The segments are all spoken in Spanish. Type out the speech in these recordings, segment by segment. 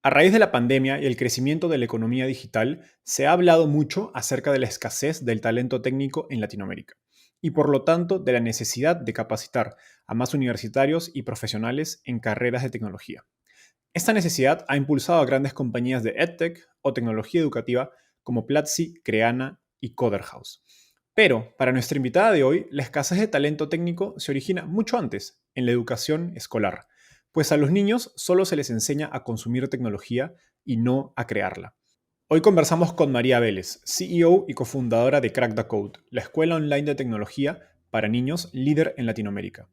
A raíz de la pandemia y el crecimiento de la economía digital, se ha hablado mucho acerca de la escasez del talento técnico en Latinoamérica y por lo tanto de la necesidad de capacitar a más universitarios y profesionales en carreras de tecnología. Esta necesidad ha impulsado a grandes compañías de EdTech o tecnología educativa como Platzi, Creana y Coderhouse. Pero, para nuestra invitada de hoy, la escasez de talento técnico se origina mucho antes, en la educación escolar, pues a los niños solo se les enseña a consumir tecnología y no a crearla. Hoy conversamos con María Vélez, CEO y cofundadora de Crack the Code, la escuela online de tecnología para niños líder en Latinoamérica.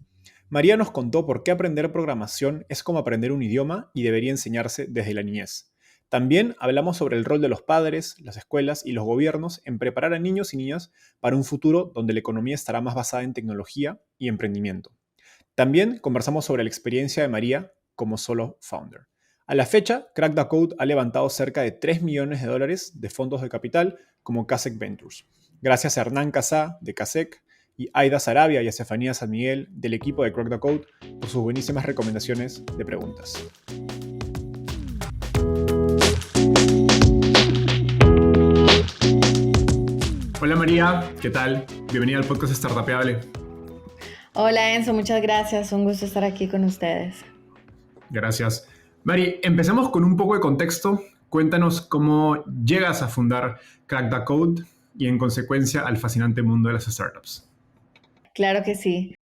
María nos contó por qué aprender programación es como aprender un idioma y debería enseñarse desde la niñez. También hablamos sobre el rol de los padres, las escuelas y los gobiernos en preparar a niños y niñas para un futuro donde la economía estará más basada en tecnología y emprendimiento. También conversamos sobre la experiencia de María como solo founder. A la fecha, Crack the Code ha levantado cerca de $3 millones de fondos de capital como Kasek Ventures. Gracias a Hernán Casá de Kasek y Aida Sarabia y a Estefanía San Miguel del equipo de Crack the Code por sus buenísimas recomendaciones de preguntas. Hola María, ¿qué tal? Bienvenida al podcast Startupeable. Hola Enzo, muchas gracias. Un gusto estar aquí con ustedes. Gracias. Mari, empecemos con un poco de contexto. Cuéntanos cómo llegas a fundar Crack the Code y en consecuencia al fascinante mundo de las startups. Claro que sí.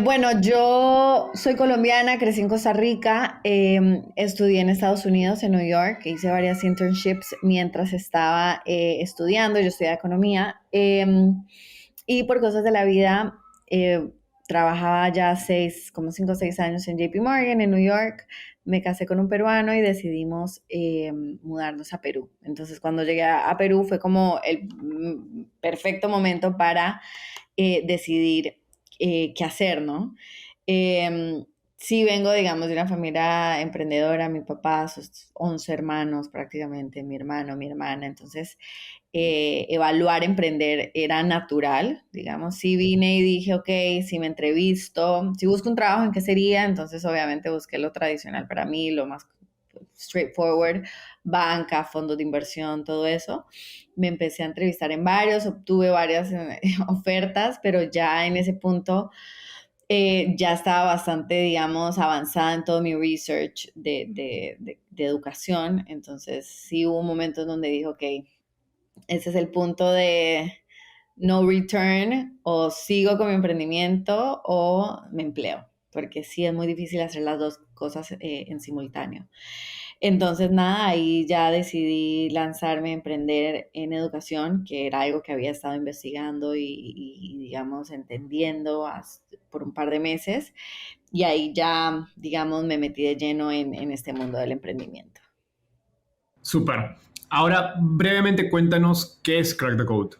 Bueno, yo soy colombiana, crecí en Costa Rica, estudié en Estados Unidos, en New York, hice varias internships mientras estaba estudiando, yo estudiaba economía, y por cosas de la vida trabajaba ya como 5 o 6 años en JP Morgan, en New York, me casé con un peruano y decidimos mudarnos a Perú. Entonces cuando llegué a Perú fue como el perfecto momento para decidir qué hacer, ¿no? Sí vengo, digamos, de una familia emprendedora, mi papá, sus 11 hermanos prácticamente, mi hermano, mi hermana, entonces evaluar emprender era natural, digamos, sí vine y dije, ok, si me entrevisto, si busco un trabajo, ¿en qué sería? Entonces obviamente busqué lo tradicional para mí, lo más straightforward, banca, fondos de inversión, todo eso. Me empecé a entrevistar en varios, obtuve varias ofertas, pero ya en ese punto ya estaba bastante, digamos, avanzada en todo mi research de educación. Entonces sí hubo momentos donde dije, ok, ese es el punto de no return, o sigo con mi emprendimiento o me empleo, porque sí es muy difícil hacer las dos cosas en simultáneo. Entonces, nada, ahí ya decidí lanzarme a emprender en educación, que era algo que había estado investigando y digamos, entendiendo por un par de meses. Y ahí ya, digamos, me metí de lleno en este mundo del emprendimiento. Súper. Ahora, brevemente cuéntanos qué es Crack the Code.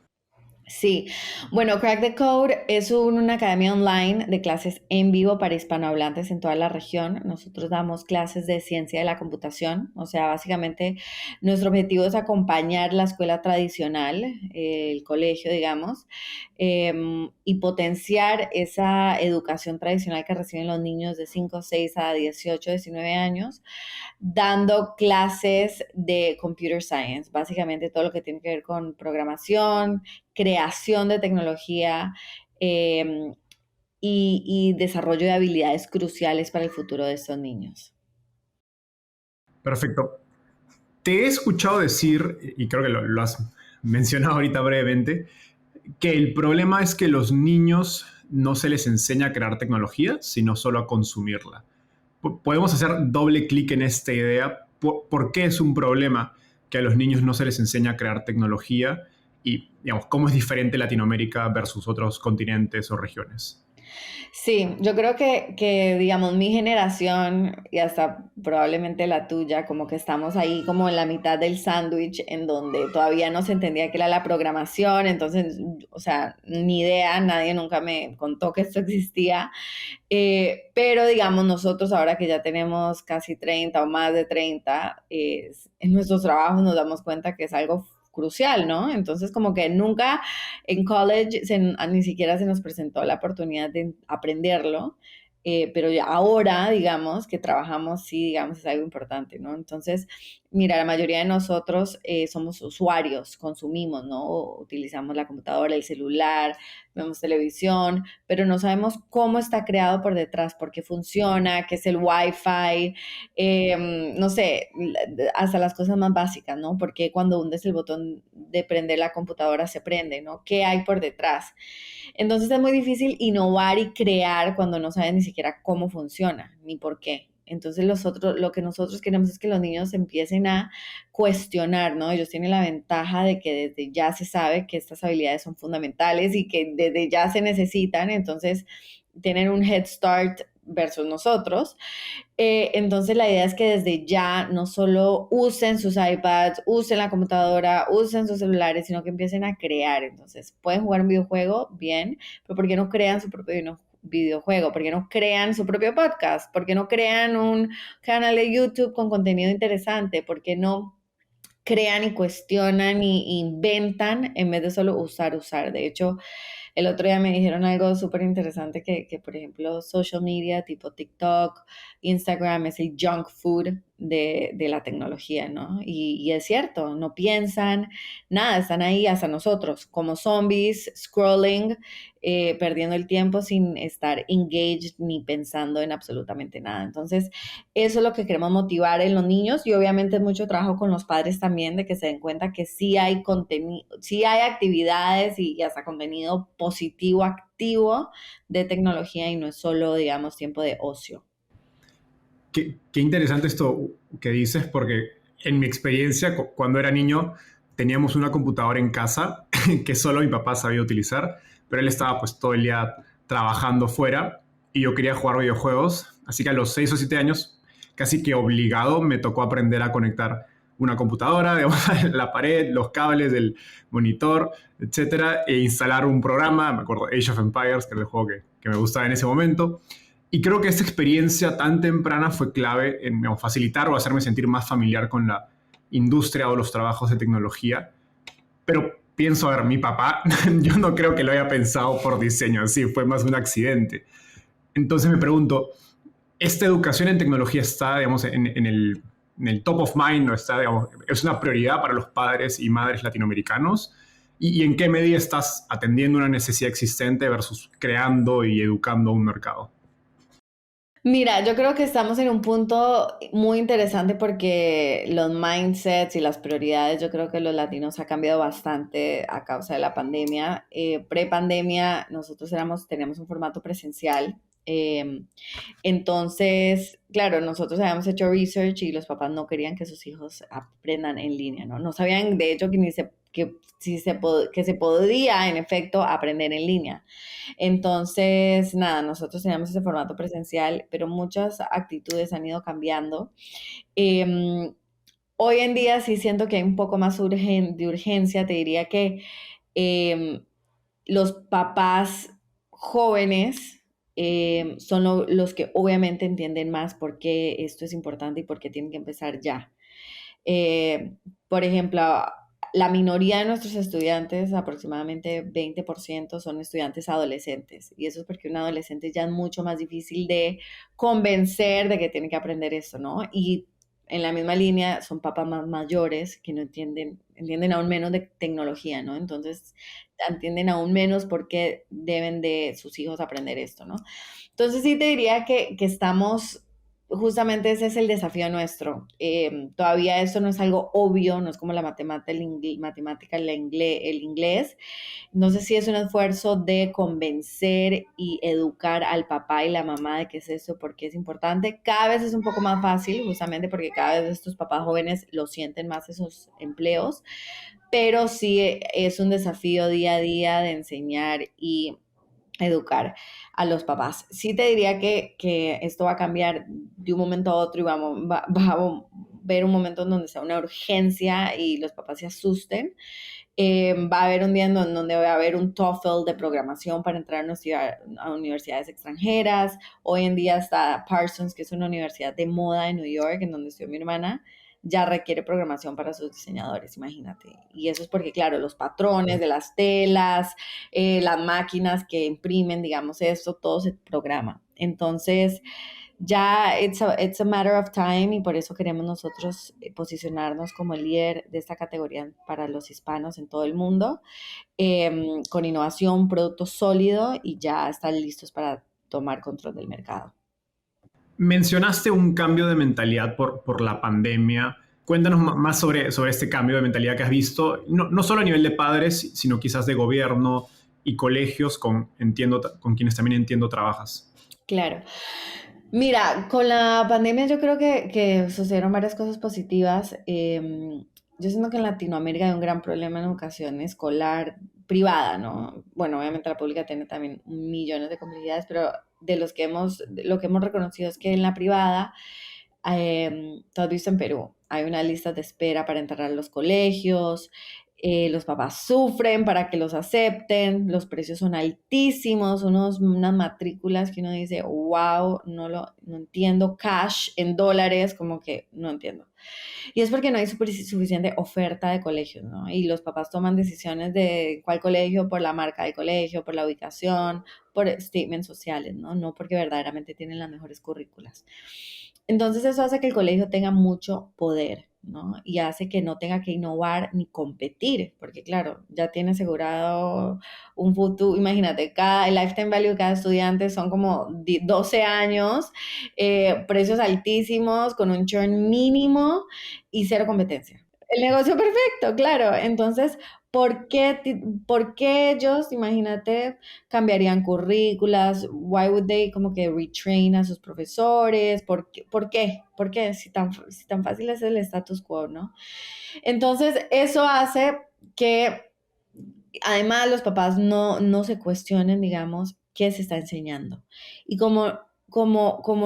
Sí, bueno, Crack the Code es una academia online de clases en vivo para hispanohablantes en toda la región. Nosotros damos clases de ciencia de la computación, o sea, básicamente nuestro objetivo es acompañar la escuela tradicional, el colegio, digamos, y potenciar esa educación tradicional que reciben los niños de 5, 6 a 18, 19 años dando clases de computer science, básicamente todo lo que tiene que ver con programación, creación de tecnología eh, y desarrollo de habilidades cruciales para el futuro de estos niños. Perfecto. Te he escuchado decir, y creo que lo has mencionado ahorita brevemente, que el problema es que los niños no se les enseña a crear tecnología, sino solo a consumirla. Podemos hacer doble clic en esta idea. ¿Por qué es un problema que a los niños no se les enseña a crear tecnología? Y, digamos, ¿cómo es diferente Latinoamérica versus otros continentes o regiones? Sí, yo creo digamos, mi generación y hasta probablemente la tuya, como que estamos ahí como en la mitad del sándwich en donde todavía no se entendía qué era la programación, entonces, o sea, ni idea, nadie nunca me contó que esto existía. Pero digamos, nosotros ahora que ya tenemos casi 30 o más de 30, en nuestros trabajos nos damos cuenta que es algo crucial, ¿no? Entonces, como que nunca en college ni siquiera se nos presentó la oportunidad de aprenderlo. pero ya ahora, digamos, que trabajamos, sí, digamos, es algo importante, ¿no? Entonces, mira, la mayoría de nosotros somos usuarios, consumimos, ¿no? Utilizamos la computadora, el celular, vemos televisión, pero no sabemos cómo está creado por detrás, por qué funciona, qué es el Wi-Fi, no sé, hasta las cosas más básicas, ¿no? Porque cuando hundes el botón de prender la computadora se prende, ¿no? ¿Qué hay por detrás? Entonces es muy difícil innovar y crear cuando no sabes ni siquiera cómo funciona ni por qué. Entonces lo que nosotros queremos es que los niños empiecen a cuestionar, ¿no? Ellos tienen la ventaja de que desde ya se sabe que estas habilidades son fundamentales y que desde ya se necesitan, entonces tienen un head start versus nosotros. Entonces la idea es que desde ya no solo usen sus iPads, usen la computadora, usen sus celulares, sino que empiecen a crear. Entonces pueden jugar un videojuego, bien, pero ¿por qué no crean su propio videojuego? ¿Por qué no crean su propio podcast? ¿Por qué no crean un canal de YouTube con contenido interesante? ¿Por qué no crean y cuestionan y inventan en vez de solo usar? De hecho, el otro día me dijeron algo súper interesante que, por ejemplo, social media tipo TikTok, Instagram es el junk food de la tecnología, ¿no? Y es cierto, no piensan nada, están ahí hasta nosotros, como zombies, scrolling, perdiendo el tiempo sin estar engaged ni pensando en absolutamente nada. Entonces, eso es lo que queremos motivar en los niños y obviamente mucho trabajo con los padres también de que se den cuenta que sí hay contenido, sí hay actividades y hasta contenido positivo, activo de tecnología y no es solo, digamos, tiempo de ocio. Qué interesante esto que dices, porque en mi experiencia, cuando era niño, teníamos una computadora en casa que solo mi papá sabía utilizar, pero él estaba pues todo el día trabajando fuera y yo quería jugar videojuegos, así que a los 6 o 7 años, casi que obligado, me tocó aprender a conectar una computadora, digamos, la pared, los cables del monitor, etcétera, e instalar un programa, me acuerdo Age of Empires, que era el juego que me gustaba en ese momento. Y creo que esta experiencia tan temprana fue clave en digamos, facilitar o hacerme sentir más familiar con la industria o los trabajos de tecnología. Pero pienso, a ver, mi papá, yo no creo que lo haya pensado por diseño, sí, fue más un accidente. Entonces me pregunto, ¿esta educación en tecnología está, digamos, en el top of mind, no está, digamos, es una prioridad para los padres y madres latinoamericanos? Y en qué medida estás atendiendo una necesidad existente versus creando y educando un mercado? Mira, yo creo que estamos en un punto muy interesante porque los mindsets y las prioridades, yo creo que los latinos ha cambiado bastante a causa de la pandemia. Pre-pandemia, nosotros teníamos un formato presencial. Entonces, claro, nosotros habíamos hecho research y los papás no querían que sus hijos aprendan en línea, ¿no? No sabían, de hecho, que ni se, que, si se que se podía, en efecto, aprender en línea. Entonces, nada, nosotros teníamos ese formato presencial, pero muchas actitudes han ido cambiando. Eh, Hoy en día sí siento que hay un poco más de urgencia, te diría que eh, los papás jóvenes son los que obviamente entienden más por qué esto es importante y por qué tienen que empezar ya. Eh, por ejemplo, la minoría de nuestros estudiantes, aproximadamente 20%, son estudiantes adolescentes. Y eso es porque un adolescente ya es mucho más difícil de convencer de que tiene que aprender esto, ¿no? Y en la misma línea son papás más mayores que no entienden aún menos de tecnología, ¿no? Entonces, entienden aún menos por qué deben de sus hijos aprender esto, ¿no? Entonces sí te diría que estamos, justamente ese es el desafío nuestro. Todavía esto no es algo obvio, no es como la matemática, el inglés. No sé si es un esfuerzo de convencer y educar al papá y la mamá de qué es eso, porque es importante. Cada vez es un poco más fácil, justamente porque cada vez estos papás jóvenes lo sienten más esos empleos, pero sí es un desafío día a día de enseñar y educar a los papás. Sí te diría que esto va a cambiar de un momento a otro y va a ver un momento en donde sea una urgencia y los papás se asusten. Va a haber un día en donde va a haber un TOEFL de programación para entrar a universidades extranjeras. Hoy en día está Parsons, que es una universidad de moda en New York, en donde estudió mi hermana. ya requiere programación para sus diseñadores, imagínate. Y eso es porque, claro, los patrones de las telas, las máquinas que imprimen, digamos, esto, todo se programa. Entonces, ya it's a matter of time y por eso queremos nosotros posicionarnos como el líder de esta categoría para los hispanos en todo el mundo, con innovación, producto sólido y ya están listos para tomar control del mercado. Mencionaste un cambio de mentalidad por la pandemia. Cuéntanos más sobre este cambio de mentalidad que has visto, no solo a nivel de padres, sino quizás de gobierno y colegios con quienes también entiendo trabajas. Claro. Mira, con la pandemia yo creo que sucedieron varias cosas positivas. Yo siento que en Latinoamérica hay un gran problema en educación escolar privada, ¿no? Bueno, obviamente la pública tiene también millones de complejidades, pero lo que hemos reconocido es que en la privada, tú has visto en Perú, hay una lista de espera para entrar a los colegios, los papás sufren para que los acepten, los precios son altísimos, unas matrículas que uno dice, wow, no entiendo, cash en dólares, como que no entiendo. Y es porque no hay suficiente oferta de colegios, ¿no? Y los papás toman decisiones de cuál colegio por la marca del colegio, por la ubicación, por statements sociales, ¿no? No porque verdaderamente tienen las mejores currículas. Entonces eso hace que el colegio tenga mucho poder, ¿no? Y hace que no tenga que innovar ni competir, porque claro, ya tiene asegurado un futuro, imagínate, el lifetime value de cada estudiante son como 12 años, precios altísimos, con un churn mínimo y cero competencia. El negocio perfecto, claro. Entonces, ¿por qué ellos, imagínate, cambiarían currículas? Why would they como que retrain a sus profesores? ¿Por qué? ¿Por qué? Si tan fácil es el status quo, ¿no? Entonces, eso hace que además los papás no se cuestionen, digamos, qué se está enseñando. Y como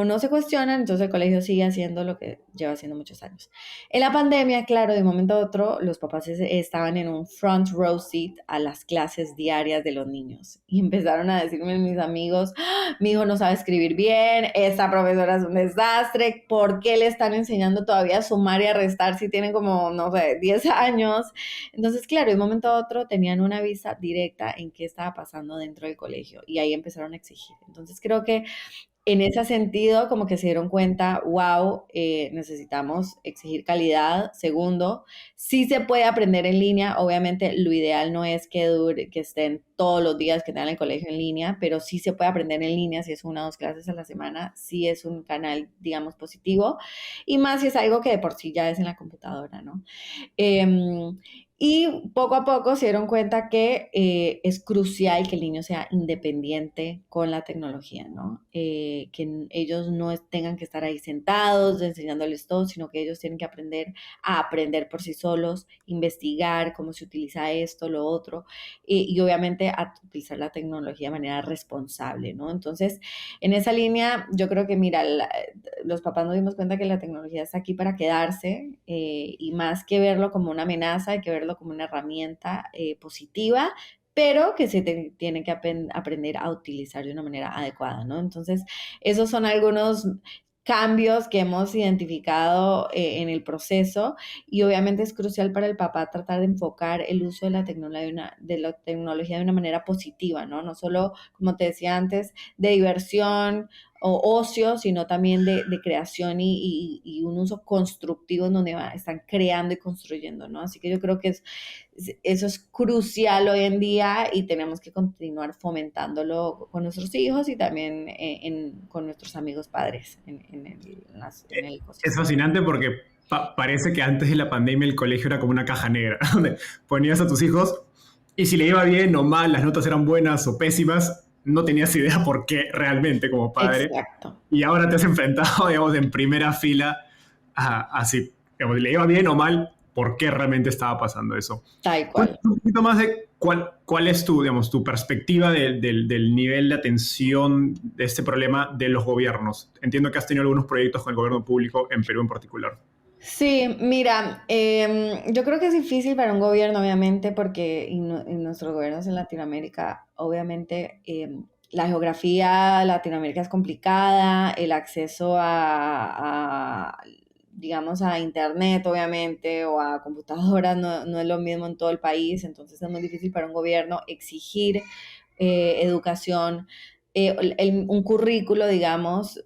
no se cuestionan, entonces el colegio sigue haciendo lo que lleva haciendo muchos años. En la pandemia, claro, de un momento a otro, los papás estaban en un front row seat a las clases diarias de los niños. Y empezaron a decirme mis amigos, "Ah, mi hijo no sabe escribir bien, esta profesora es un desastre, ¿por qué le están enseñando todavía a sumar y a restar si tienen como, no sé, 10 años? Entonces, claro, de un momento a otro tenían una vista directa en qué estaba pasando dentro del colegio y ahí empezaron a exigir. Entonces, creo que en ese sentido, como que se dieron cuenta, wow, necesitamos exigir calidad. Segundo, sí se puede aprender en línea. Obviamente, lo ideal no es que estén todos los días que tengan el colegio en línea, pero sí se puede aprender en línea si es 1 o 2 clases a la semana. Sí es un canal, digamos, positivo. Y más si es algo que de por sí ya es en la computadora, ¿no? Eh, y poco a poco se dieron cuenta que es crucial que el niño sea independiente con la tecnología, ¿no? Que ellos no tengan que estar ahí sentados enseñándoles todo, sino que ellos tienen que aprender a aprender por sí solos, investigar cómo se utiliza esto, lo otro, y obviamente a utilizar la tecnología de manera responsable, ¿no? Entonces, en esa línea, yo creo que, mira, los papás nos dimos cuenta que la tecnología está aquí para quedarse y más que verlo como una amenaza, hay que verlo como una herramienta positiva, pero que tiene que aprender a utilizar de una manera adecuada, ¿no? Entonces, esos son algunos cambios que hemos identificado en el proceso y obviamente es crucial para el papá tratar de enfocar el uso de la tecnología de una manera positiva, ¿no? No solo, como te decía antes, de diversión o ocio, sino también de creación y un uso constructivo en donde están creando y construyendo, ¿no? Así que yo creo que eso es crucial hoy en día y tenemos que continuar fomentándolo con nuestros hijos y también con nuestros amigos padres en el Es ecosistema. fascinante porque parece que antes de la pandemia el colegio era como una caja negra, donde ponías a tus hijos y si le iba bien o mal, las notas eran buenas o pésimas, no tenías idea por qué realmente como padre. Exacto, Y ahora te has enfrentado, digamos, en primera fila a si digamos, le iba bien o mal, por qué realmente estaba pasando eso. tal cual. Cuéntame un poquito más de cuál es digamos, tu perspectiva del nivel de atención de este problema de los gobiernos. Entiendo que has tenido algunos proyectos con el gobierno público en Perú en particular. Sí, mira, yo creo que es difícil para un gobierno, obviamente, porque en nuestros gobiernos en Latinoamérica, obviamente, la geografía de Latinoamérica es complicada, el acceso digamos, a internet, obviamente, o a computadoras, no es lo mismo en todo el país, entonces es muy difícil para un gobierno exigir educación, un currículo, digamos,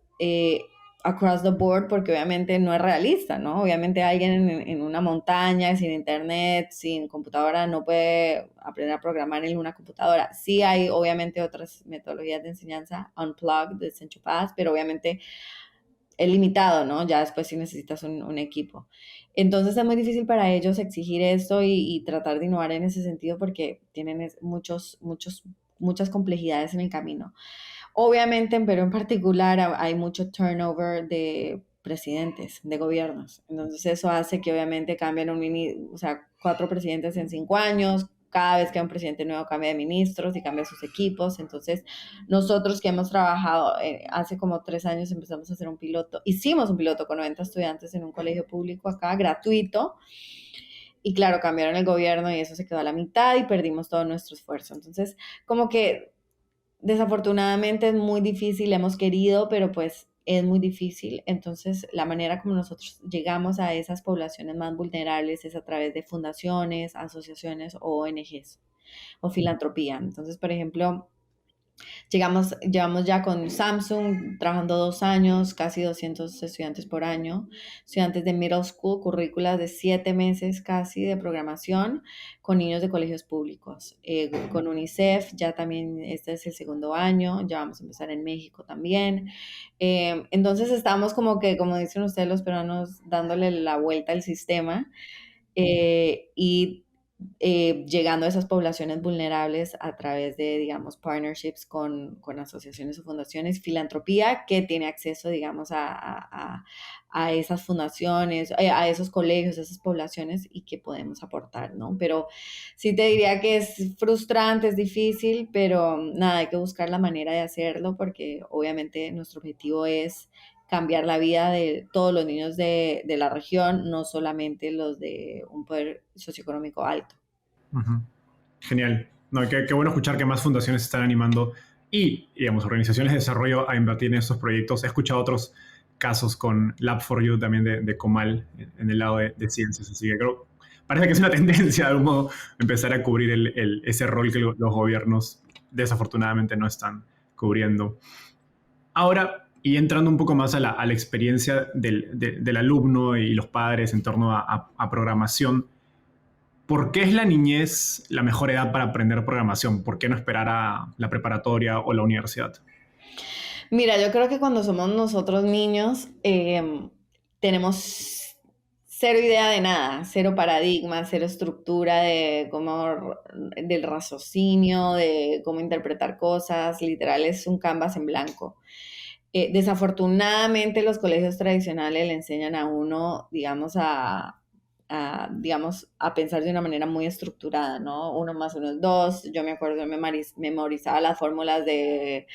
across the board, porque obviamente no es realista, ¿no? Obviamente alguien en una montaña, sin internet, sin computadora, no puede aprender a programar en una computadora. Sí hay, obviamente, otras metodologías de enseñanza, unplugged, desenchufadas, pero obviamente es limitado, ¿no? Ya después sí necesitas un equipo. Entonces es muy difícil para ellos exigir esto y tratar de innovar en ese sentido porque tienen muchas complejidades en el camino. Obviamente en Perú en particular hay mucho turnover de presidentes, de gobiernos. Entonces eso hace que obviamente cambien o sea, 4 presidentes en 5 años. Cada vez que hay un presidente nuevo cambia de ministros y cambia sus equipos. Entonces nosotros que hemos trabajado, hace como 3 años empezamos a hacer hicimos un piloto con 90 estudiantes en un colegio público acá, gratuito. Y claro, cambiaron el gobierno y eso se quedó a la mitad y perdimos todo nuestro esfuerzo. Entonces, como que desafortunadamente es muy difícil, hemos querido, pero pues es muy difícil. Entonces, la manera como nosotros llegamos a esas poblaciones más vulnerables es a través de fundaciones, asociaciones o ONGs o filantropía. Entonces, por ejemplo, llevamos ya con Samsung trabajando 2 años, casi 200 estudiantes por año, estudiantes de middle school, currículas de 7 meses casi de programación con niños de colegios públicos. Con UNICEF ya también este es el segundo año, ya vamos a empezar en México también. Entonces estamos como que, como dicen ustedes los peruanos, dándole la vuelta al sistema y llegando a esas poblaciones vulnerables a través de, digamos, partnerships con asociaciones o fundaciones, filantropía que tiene acceso, digamos, a esas fundaciones, a esos colegios, a esas poblaciones y que podemos aportar, ¿no? Pero sí te diría que es frustrante, es difícil, pero nada, hay que buscar la manera de hacerlo porque obviamente nuestro objetivo es cambiar la vida de todos los niños de la región, no solamente los de un poder socioeconómico alto. Ujú. Genial. No, qué bueno escuchar que más fundaciones se están animando y, digamos, organizaciones de desarrollo a invertir en estos proyectos. He escuchado otros casos con Lab4U también de Comal en el lado de ciencias, así que creo, parece que es una tendencia de algún modo empezar a cubrir ese rol que los gobiernos desafortunadamente no están cubriendo. Ahora, y entrando un poco más a la experiencia del alumno y los padres en torno a programación, ¿por qué es la niñez la mejor edad para aprender programación? ¿Por qué no esperar a la preparatoria o la universidad? Mira, yo creo que cuando somos nosotros niños, tenemos cero idea de nada, cero paradigma, cero estructura de del raciocinio, de cómo interpretar cosas, literal es un canvas en blanco. Desafortunadamente los colegios tradicionales le enseñan a uno, digamos, digamos, a pensar de una manera muy estructurada, ¿no? 1 más 1 es 2. Yo me acuerdo, yo memorizaba las fórmulas de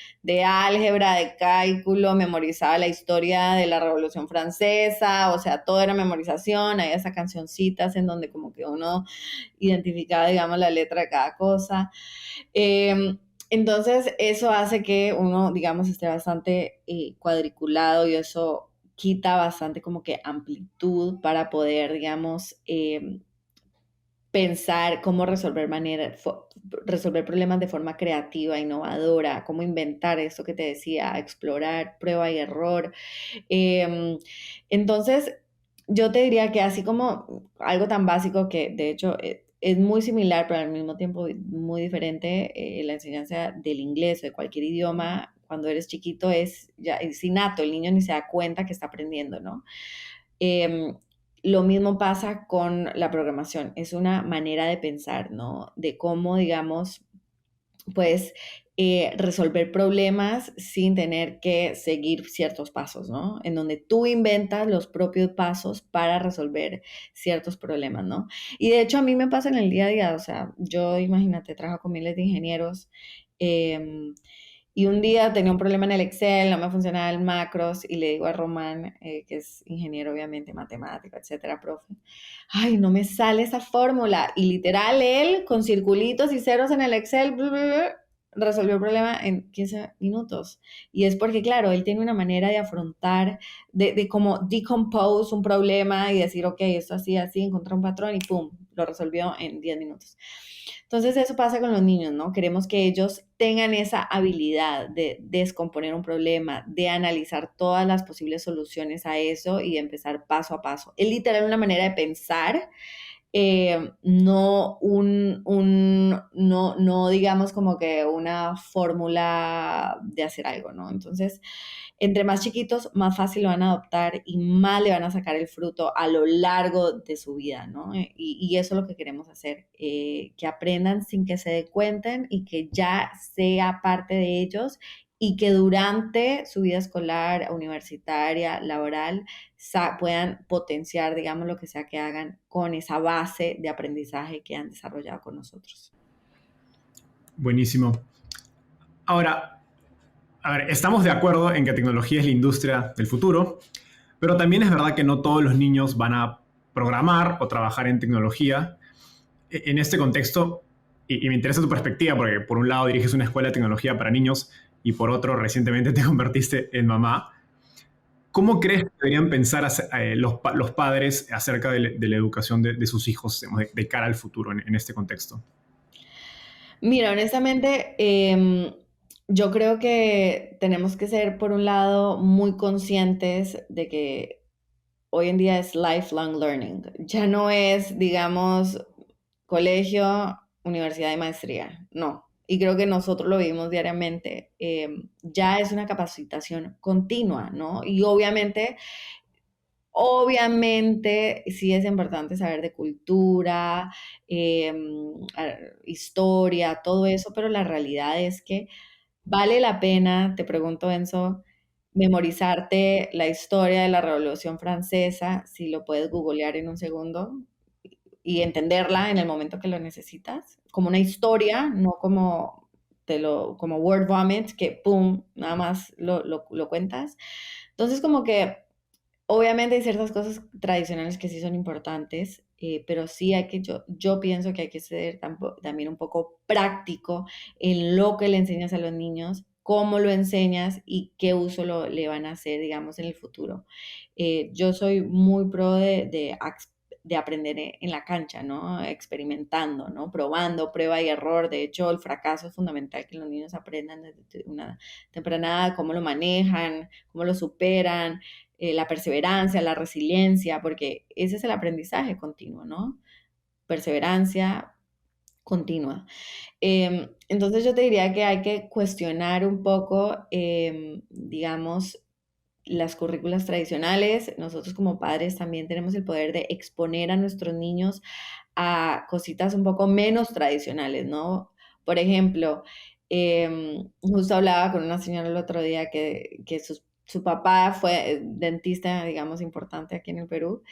álgebra, de cálculo, memorizaba la historia de la Revolución Francesa, o sea, todo era memorización, hay esas cancioncitas en donde como que uno identificaba, digamos, la letra de cada cosa. Entonces, eso hace que uno, digamos, esté bastante cuadriculado y eso quita bastante como que amplitud para poder, digamos, pensar cómo resolver problemas de forma creativa, innovadora, cómo inventar eso que te decía, explorar, prueba y error. Eh, entonces, yo te diría que así como algo tan básico que de hecho es muy similar, pero al mismo tiempo muy diferente, la enseñanza del inglés o de cualquier idioma cuando eres chiquito es innato, el niño ni se da cuenta que está aprendiendo, ¿no? Eh, lo mismo pasa con la programación, es una manera de pensar, ¿no? De cómo, digamos, pues resolver problemas sin tener que seguir ciertos pasos, ¿no? En donde tú inventas los propios pasos para resolver ciertos problemas, ¿no? Y de hecho a mí me pasa en el día a día, o sea, yo imagínate, trabajo con miles de ingenieros y un día tenía un problema en el Excel, no me funcionaba el macros y le digo a Román, que es ingeniero obviamente, matemático, etcétera, profe, ay, no me sale esa fórmula. Y literal él con circulitos y ceros en el Excel, bla, bla, bla, resolvió el problema en 15 minutos. Y es porque, claro, él tiene una manera de afrontar, de como decompose un problema y decir, ok, esto así, así, encontró un patrón y pum, lo resolvió en 10 minutos. Entonces eso pasa con los niños, ¿no? Queremos que ellos tengan esa habilidad de descomponer un problema, de analizar todas las posibles soluciones a eso y de empezar paso a paso. Es literal una manera de pensar, no digamos como que una fórmula de hacer algo, ¿no? Entonces, entre más chiquitos, más fácil lo van a adoptar y más le van a sacar el fruto a lo largo de su vida, ¿no? Y eso es lo que queremos hacer, que aprendan sin que se den cuenta y que ya sea parte de ellos y que durante su vida escolar, universitaria, laboral, puedan potenciar, digamos, lo que sea que hagan con esa base de aprendizaje que han desarrollado con nosotros. Buenísimo. Ahora, a ver, estamos de acuerdo en que tecnología es la industria del futuro, pero también es verdad que no todos los niños van a programar o trabajar en tecnología. En este contexto, y me interesa tu perspectiva, porque por un lado diriges una escuela de tecnología para niños y por otro recientemente te convertiste en mamá. ¿Cómo crees que deberían pensar los padres acerca de la educación de sus hijos, digamos, de cara al futuro en este contexto? Mira, honestamente, yo creo que tenemos que ser, por un lado, muy conscientes de que hoy en día es lifelong learning. Ya no es, digamos, colegio, universidad y maestría. No. Y creo que nosotros lo vivimos diariamente. Ya es una capacitación continua, ¿no? Y obviamente, sí es importante saber de cultura, historia, todo eso, pero la realidad es que vale la pena, te pregunto, Enzo, memorizarte la historia de la Revolución Francesa, si lo puedes googlear en un segundo y entenderla en el momento que lo necesitas, como una historia, no como como word vomit, que pum, nada más lo cuentas. Entonces, como que obviamente hay ciertas cosas tradicionales que sí son importantes, pero sí hay que, yo pienso que hay que ser también un poco práctico en lo que le enseñas a los niños, cómo lo enseñas y qué uso le van a hacer, digamos, en el futuro. Yo soy muy pro de aprender en la cancha, ¿no? Experimentando, ¿no? Probando, prueba y error. De hecho, el fracaso es fundamental que los niños aprendan desde una temprana edad, cómo lo manejan, cómo lo superan, la perseverancia, la resiliencia, porque ese es el aprendizaje continuo, ¿no? Perseverancia continua. Entonces yo te diría que hay que cuestionar un poco, digamos, las currículas tradicionales. Nosotros como padres también tenemos el poder de exponer a nuestros niños a cositas un poco menos tradicionales, ¿no? Por ejemplo, justo hablaba con una señora el otro día que su papá fue dentista, digamos, importante aquí en el Perú,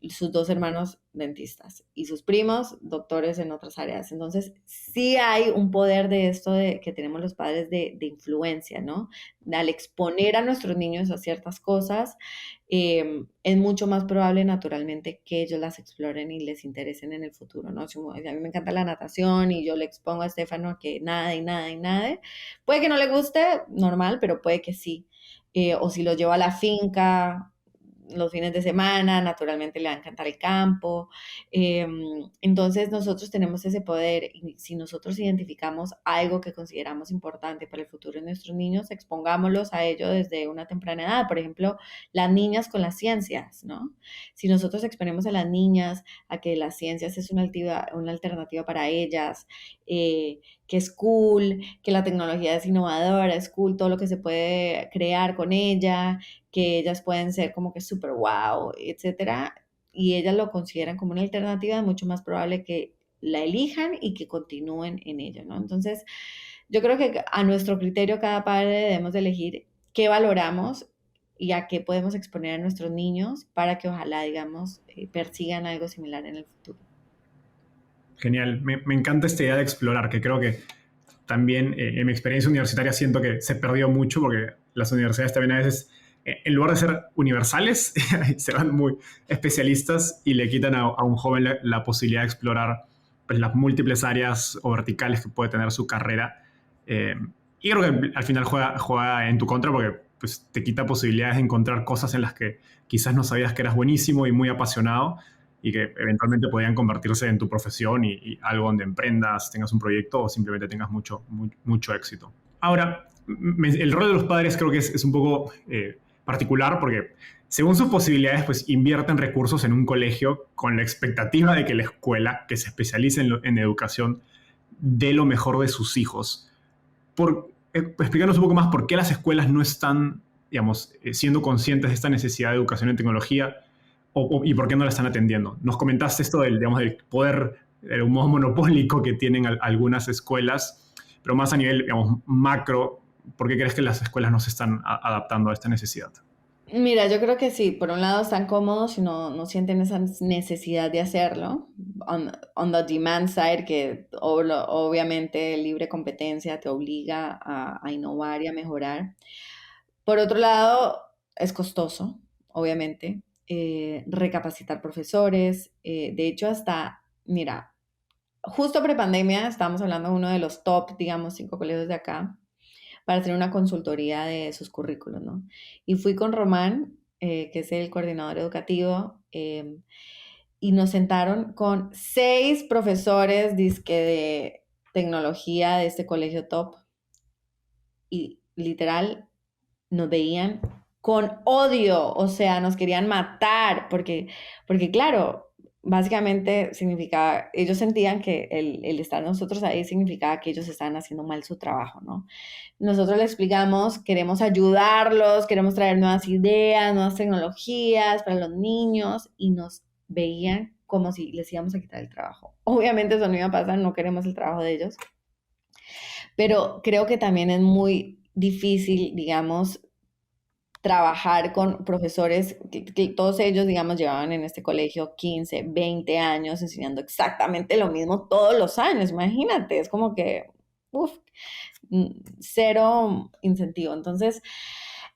sus dos hermanos dentistas y sus primos doctores en otras áreas. Entonces, sí hay un poder de esto que tenemos los padres de influencia, ¿no? Al exponer a nuestros niños a ciertas cosas, es mucho más probable naturalmente que ellos las exploren y les interesen en el futuro, ¿no? Si a mí me encanta la natación y yo le expongo a Estefano que nada y nada y nada, puede que no le guste, normal, pero puede que sí. O si lo llevo a la finca los fines de semana, naturalmente le va a encantar el campo. Entonces nosotros tenemos ese poder y si nosotros identificamos algo que consideramos importante para el futuro de nuestros niños, expongámoslos a ello desde una temprana edad. Por ejemplo, las niñas con las ciencias, ¿no? Si nosotros exponemos a las niñas a que las ciencias es una alternativa para ellas, que es cool, que la tecnología es innovadora, es cool todo lo que se puede crear con ella, que ellas pueden ser como que súper wow, etcétera, y ellas lo consideran como una alternativa, es mucho más probable que la elijan y que continúen en ella, ¿no? Entonces, yo creo que a nuestro criterio cada padre debemos de elegir qué valoramos y a qué podemos exponer a nuestros niños para que ojalá, digamos, persigan algo similar en el futuro. Genial. Me encanta esta idea de explorar, que creo que también en mi experiencia universitaria siento que se perdió mucho porque las universidades también a veces, en lugar de ser universales, se van muy especialistas y le quitan a un joven la posibilidad de explorar pues, las múltiples áreas o verticales que puede tener su carrera. Eh, y creo que al final juega en tu contra porque pues, te quita posibilidades de encontrar cosas en las que quizás no sabías que eras buenísimo y muy apasionado y que eventualmente podían convertirse en tu profesión y algo donde emprendas, tengas un proyecto o simplemente tengas mucho éxito. Ahora, el rol de los padres creo que es un poco particular porque según sus posibilidades, pues invierten recursos en un colegio con la expectativa de que la escuela, que se especialice en educación, dé lo mejor de sus hijos. Explícanos un poco más por qué las escuelas no están, digamos, siendo conscientes de esta necesidad de educación en tecnología y por qué no la están atendiendo. Nos comentaste esto digamos, del poder, de un modo monopólico que tienen algunas escuelas, pero más a nivel, digamos, macro, ¿por qué crees que las escuelas no se están adaptando a esta necesidad? Mira, yo creo que sí, por un lado están cómodos y no sienten esa necesidad de hacerlo. On the demand side, que obviamente libre competencia te obliga a innovar y a mejorar. Por otro lado, es costoso, obviamente, recapacitar profesores. De hecho, hasta, mira, justo prepandemia estábamos hablando de uno de los top, digamos, 5 colegios de acá para hacer una consultoría de sus currículos, ¿no? Y fui con Román, que es el coordinador educativo, y nos sentaron con 6 profesores dizque de tecnología de este colegio top y literal nos veían con odio, o sea, nos querían matar, porque claro, básicamente significaba, ellos sentían que el estar nosotros ahí significaba que ellos estaban haciendo mal su trabajo, ¿no? Nosotros les explicamos, queremos ayudarlos, queremos traer nuevas ideas, nuevas tecnologías para los niños y nos veían como si les íbamos a quitar el trabajo. Obviamente eso no iba a pasar, no queremos el trabajo de ellos, pero creo que también es muy difícil, digamos, trabajar con profesores que todos ellos, digamos, llevaban en este colegio 15, 20 años enseñando exactamente lo mismo todos los años. Imagínate, es como que, uff, cero incentivo. Entonces,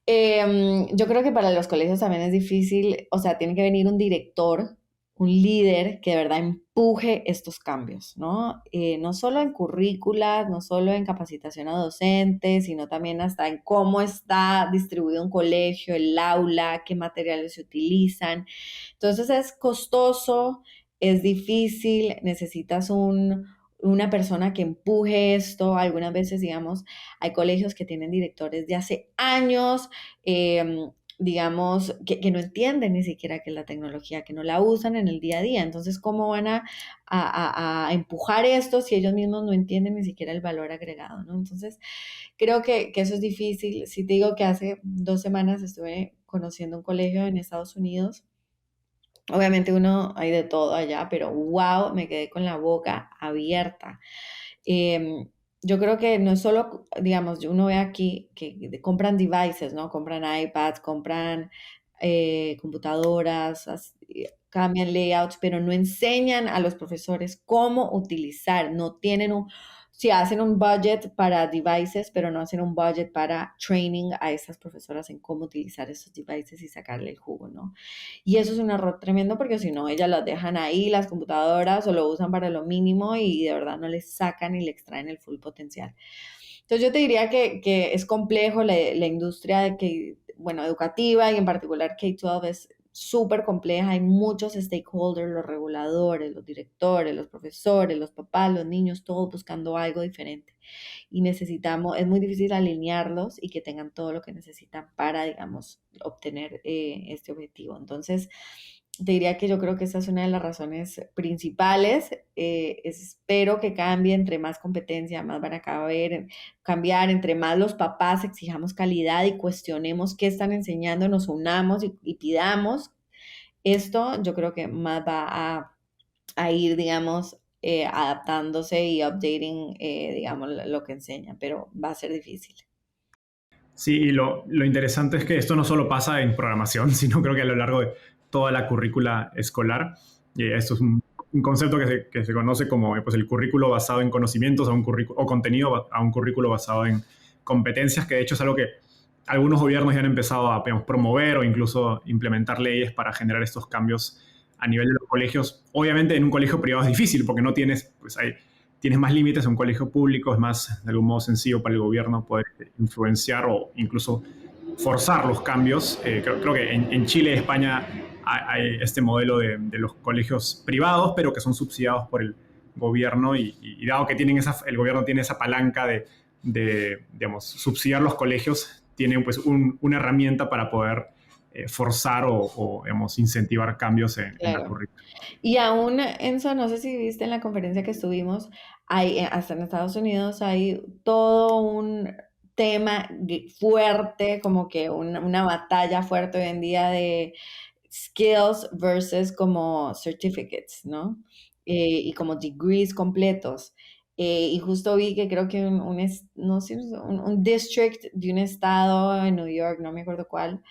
yo creo que para los colegios también es difícil, o sea, tiene que venir un director, un líder que de verdad empuje estos cambios, ¿no? No solo en currículas, no solo en capacitación a docentes, sino también hasta en cómo está distribuido un colegio, el aula, qué materiales se utilizan. Entonces es costoso, es difícil, necesitas una persona que empuje esto. Algunas veces, digamos, hay colegios que tienen directores de hace años, digamos, que no entienden ni siquiera qué es la tecnología, que no la usan en el día a día. Entonces, ¿cómo van a empujar esto si ellos mismos no entienden ni siquiera el valor agregado, ¿no? Entonces, creo que eso es difícil. Si te digo que hace 2 semanas estuve conociendo un colegio en Estados Unidos. Obviamente uno hay de todo allá, pero wow, me quedé con la boca abierta. Em, yo creo que no es solo, digamos, uno ve aquí que compran devices, ¿no? Compran iPads, compran computadoras, cambian layouts, pero no enseñan a los profesores cómo utilizar, no tienen si hacen un budget para devices, pero no hacen un budget para training a esas profesoras en cómo utilizar esos devices y sacarle el jugo, ¿no? Y eso es un error tremendo porque si no, ellas las dejan ahí, las computadoras, o lo usan para lo mínimo y de verdad no les sacan y le extraen el full potencial. Entonces yo te diría que es complejo la industria bueno, educativa y en particular K-12 es súper compleja, hay muchos stakeholders, los reguladores, los directores, los profesores, los papás, los niños, todos buscando algo diferente. Y es muy difícil alinearlos y que tengan todo lo que necesitan para, digamos, obtener este objetivo. Entonces, te diría que yo creo que esa es una de las razones principales. Espero que cambie, entre más competencia, más van a cambiar, entre más los papás exijamos calidad y cuestionemos qué están enseñando, nos unamos y pidamos esto, yo creo que más va a ir, digamos, adaptándose y updating, digamos, lo que enseña, pero va a ser difícil. Sí, y lo interesante es que esto no solo pasa en programación, sino creo que a lo largo de toda la currícula escolar. Esto es un concepto que se conoce como pues, el currículo basado en conocimientos o contenido a un currículo basado en competencias, que de hecho es algo que algunos gobiernos ya han empezado a digamos, promover o incluso implementar leyes para generar estos cambios a nivel de los colegios. Obviamente en un colegio privado es difícil porque no tienes, pues hay tienes más límites en un colegio público, es más, de algún modo, sencillo para el gobierno poder influenciar o incluso forzar los cambios. Creo que en Chile y España hay este modelo de los colegios privados, pero que son subsidiados por el gobierno y dado que el gobierno tiene esa palanca digamos, subsidiar los colegios, tiene pues una herramienta para poder forzar digamos, incentivar cambios en la Claro. currícula. Y aún, Enzo, no sé si viste en la conferencia que estuvimos, hasta en Estados Unidos hay todo un tema fuerte, como que una batalla fuerte hoy en día de skills versus como certificates, ¿no? Y como degrees completos. Y justo vi que creo que no sé, un district de un estado en New York, no me acuerdo cuál,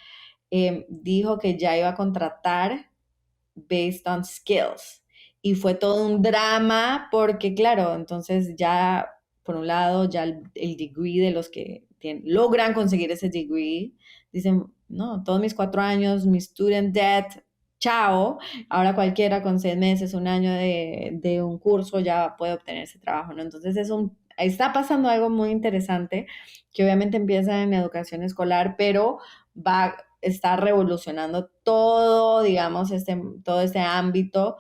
dijo que ya iba a contratar based on skills. Y fue todo un drama porque, claro, entonces ya, por un lado, ya el degree de los que logran conseguir ese degree, dicen, no, todos mis 4 años, mi student debt, chao, ahora cualquiera con 6 meses, un año de un curso ya puede obtener ese trabajo, ¿no? Entonces está pasando algo muy interesante que obviamente empieza en educación escolar, pero está revolucionando todo, digamos, todo este ámbito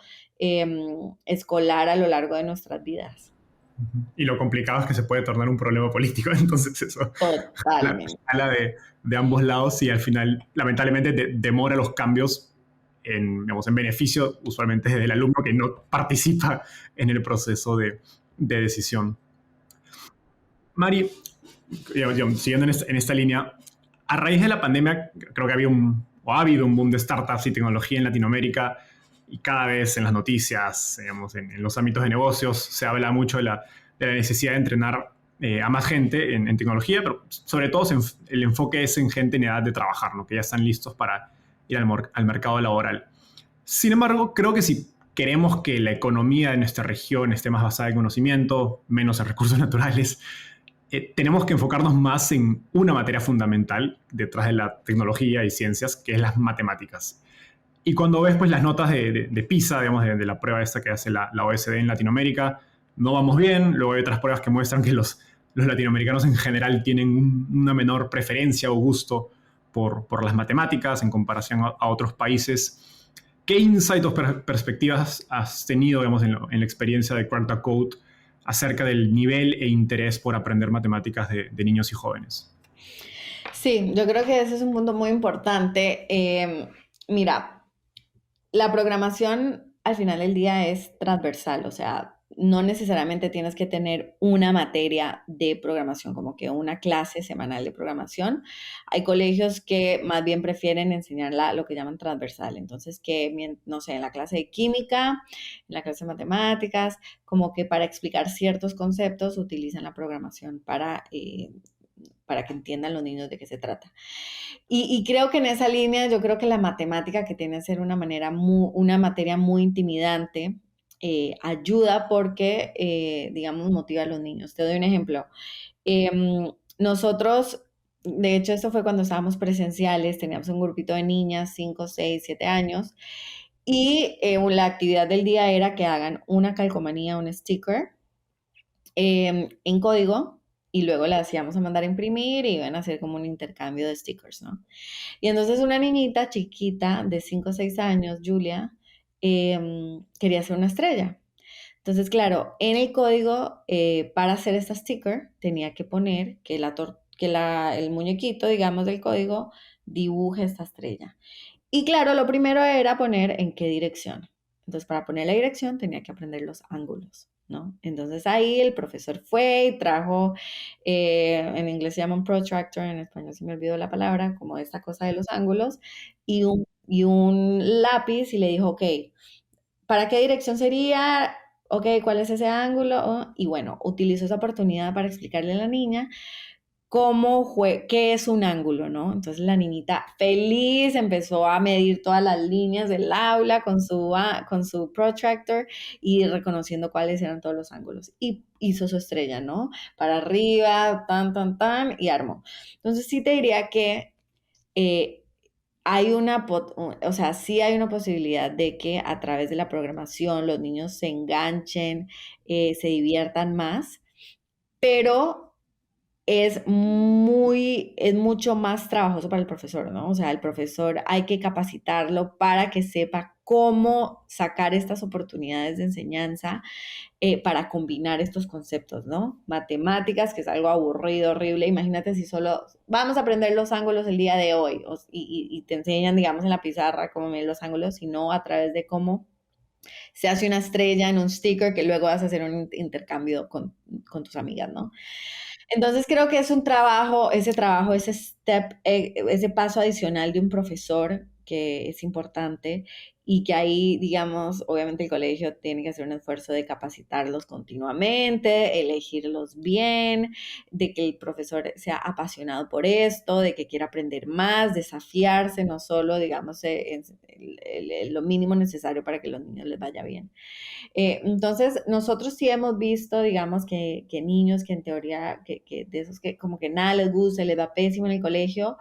escolar a lo largo de nuestras vidas. Y lo complicado es que se puede tornar un problema político, entonces eso Totalmente. jala de ambos lados y al final, lamentablemente, demora los cambios digamos, en beneficio usualmente del alumno que no participa en el proceso de decisión. Mari, siguiendo en esta línea, a raíz de la pandemia creo que ha habido un boom de startups y tecnología en Latinoamérica y cada vez en las noticias, digamos, en los ámbitos de negocios, se habla mucho de la necesidad de entrenar a más gente en tecnología, pero sobre todo el enfoque es en gente en edad de trabajar, ¿no? Que ya están listos para ir al mercado laboral. Sin embargo, creo que si queremos que la economía de nuestra región esté más basada en conocimiento, menos en recursos naturales, tenemos que enfocarnos más en una materia fundamental detrás de la tecnología y ciencias, que es las matemáticas. Y cuando ves pues, las notas de PISA, digamos, de la prueba esta que hace la OECD en Latinoamérica, no vamos bien. Luego hay otras pruebas que muestran que los latinoamericanos en general tienen una menor preferencia o gusto por las matemáticas en comparación a otros países. ¿Qué insights o perspectivas has tenido, digamos, en la experiencia de Crack the Code acerca del nivel e interés por aprender matemáticas de niños y jóvenes? Sí, yo creo que ese es un punto muy importante. Mira, la programación al final del día es transversal, o sea, no necesariamente tienes que tener una materia de programación, como que una clase semanal de programación. Hay colegios que más bien prefieren enseñarla lo que llaman transversal, entonces que, no sé, en la clase de química, en la clase de matemáticas, como que para explicar ciertos conceptos utilizan la programación para que entiendan los niños de qué se trata. Y creo que en esa línea, yo creo que la matemática, que tiene que ser una materia muy intimidante, ayuda porque, digamos, motiva a los niños. Te doy un ejemplo. Nosotros, de hecho, esto fue cuando estábamos presenciales, teníamos un grupito de niñas, 5, 6, 7 años, y la actividad del día era que hagan una calcomanía, un sticker, en código, y luego la hacíamos a mandar a imprimir y iban a hacer como un intercambio de stickers, ¿no? Y entonces una niñita chiquita de 5 o 6 años, Julia, quería hacer una estrella. Entonces, claro, en el código, para hacer esta sticker, tenía que poner el muñequito, digamos, del código dibuje esta estrella. Y claro, lo primero era poner en qué dirección. Entonces, para poner la dirección tenía que aprender los ángulos, ¿no? Entonces ahí el profesor fue y trajo, en inglés se llama un protractor, en español se me olvidó la palabra, como esta cosa de los ángulos, y un lápiz y le dijo, ok, ¿para qué dirección sería? Ok, ¿cuál es ese ángulo? Oh, y bueno, utilizó esa oportunidad para explicarle a la niña qué es un ángulo, ¿no? Entonces la niñita feliz empezó a medir todas las líneas del aula con su protractor y reconociendo cuáles eran todos los ángulos. Y hizo su estrella, ¿no? Para arriba, tan, tan, tan, y armó. Entonces sí te diría que eh, o sea, sí hay una posibilidad de que a través de la programación los niños se enganchen, se diviertan más, pero es mucho más trabajoso para el profesor, ¿no? O sea, el profesor hay que capacitarlo para que sepa cómo sacar estas oportunidades de enseñanza para combinar estos conceptos, ¿no? Matemáticas, que es algo aburrido, horrible. Imagínate si solo vamos a aprender los ángulos el día de hoy y te enseñan, digamos, en la pizarra cómo medir los ángulos, sino a través de cómo se hace una estrella en un sticker que luego vas a hacer un intercambio con tus amigas, ¿no? Entonces creo que es un trabajo, ese step, ese paso adicional de un profesor que es importante y que ahí, digamos, obviamente el colegio tiene que hacer un esfuerzo de capacitarlos continuamente, elegirlos bien, de que el profesor sea apasionado por esto, de que quiera aprender más, desafiarse, no solo, digamos, lo mínimo necesario para que los niños les vaya bien. Entonces, nosotros sí hemos visto, digamos, que niños que en teoría, que de esos que como que nada les gusta, les va pésimo en el colegio,